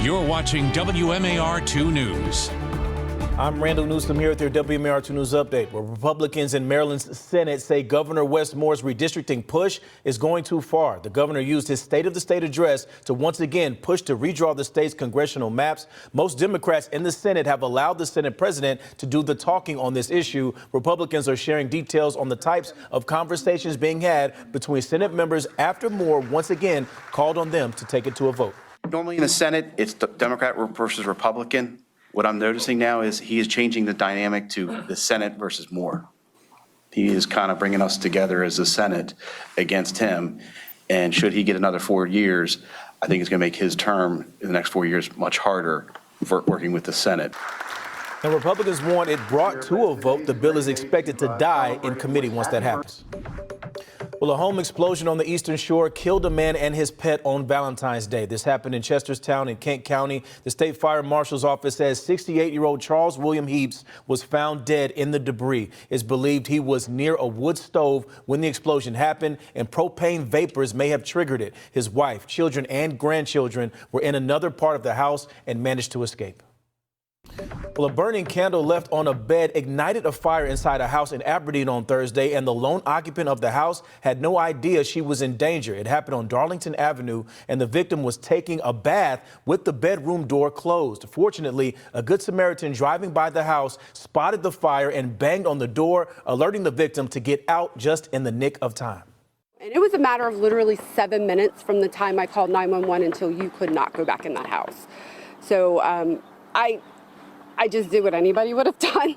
You're watching WMAR 2 News. I'm Randall Newsom here with your WMAR 2 News update, where Republicans in Maryland's Senate say Governor Wes Moore's redistricting push is going too far. The governor used his State of the State address to once again push to redraw the state's congressional maps. Most Democrats in the Senate have allowed the Senate president to do the talking on this issue. Republicans are sharing details on the types of conversations being had between Senate members after Moore once again called on them to take it to a vote. Normally in the Senate, it's Democrat versus Republican. What I'm noticing now is he is changing the dynamic to the Senate versus Moore. He is kind of bringing us together as the Senate against him. And should he get another 4 years, I think it's going to make his term in the next 4 years much harder for working with the Senate. And Republicans want it brought to a vote. The bill is expected to die in committee once that happens. Well, a home explosion on the Eastern Shore killed a man and his pet on Valentine's Day. This happened in Chestertown in Kent County. The state fire marshal's office says 68-year-old Charles William Heaps was found dead in the debris. It's believed he was near a wood stove when the explosion happened, and propane vapors may have triggered it. His wife, children, and grandchildren were in another part of the house and managed to escape. Well, a burning candle left on a bed ignited a fire inside a house in Aberdeen on Thursday, and the lone occupant of the house had no idea she was in danger. It happened on Darlington Avenue, and the victim was taking a bath with the bedroom door closed. Fortunately, a Good Samaritan driving by the house spotted the fire and banged on the door, alerting the victim to get out just in the nick of time. And it was a matter of literally 7 minutes from the time I called 911 until you could not go back in that house. So I just did what anybody would have done.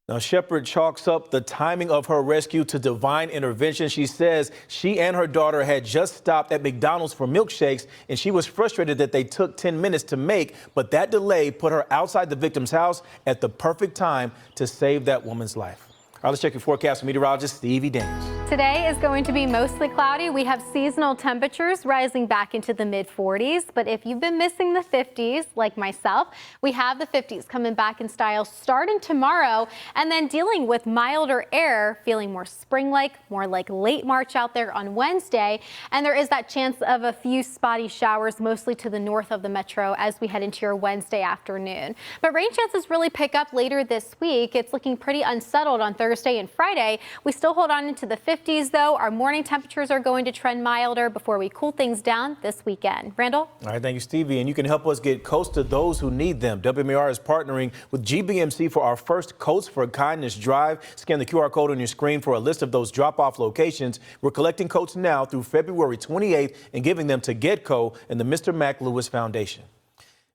Now, Shepard chalks up the timing of her rescue to divine intervention. She says she and her daughter had just stopped at McDonald's for milkshakes, and she was frustrated that they took 10 minutes to make, but that delay put her outside the victim's house at the perfect time to save that woman's life. All right, let's check your forecast with meteorologist Stevie Daniels. Today is going to be mostly cloudy. We have seasonal temperatures rising back into the mid-40s. But if you've been missing the 50s, like myself, we have the 50s coming back in style starting tomorrow, and then dealing with milder air, feeling more spring-like, more like late March out there on Wednesday. And there is that chance of a few spotty showers, mostly to the north of the metro as we head into your Wednesday afternoon. But rain chances really pick up later this week. It's looking pretty unsettled on Thursday and Friday. We still hold on into the 50s, though. Our morning temperatures are going to trend milder before we cool things down this weekend. Randall? All right, thank you, Stevie. And you can help us get coats to those who need them. WMAR is partnering with GBMC for our first Coats for Kindness drive. Scan the QR code on your screen for a list of those drop-off locations. We're collecting coats now through February 28th and giving them to GetCo and the Mr. Mac Lewis Foundation.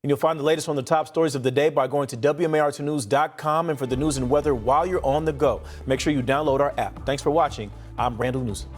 And you'll find the latest on the top stories of the day by going to WMAR2news.com. And for the news and weather while you're on the go, make sure you download our app. Thanks for watching. I'm Randall Newsom.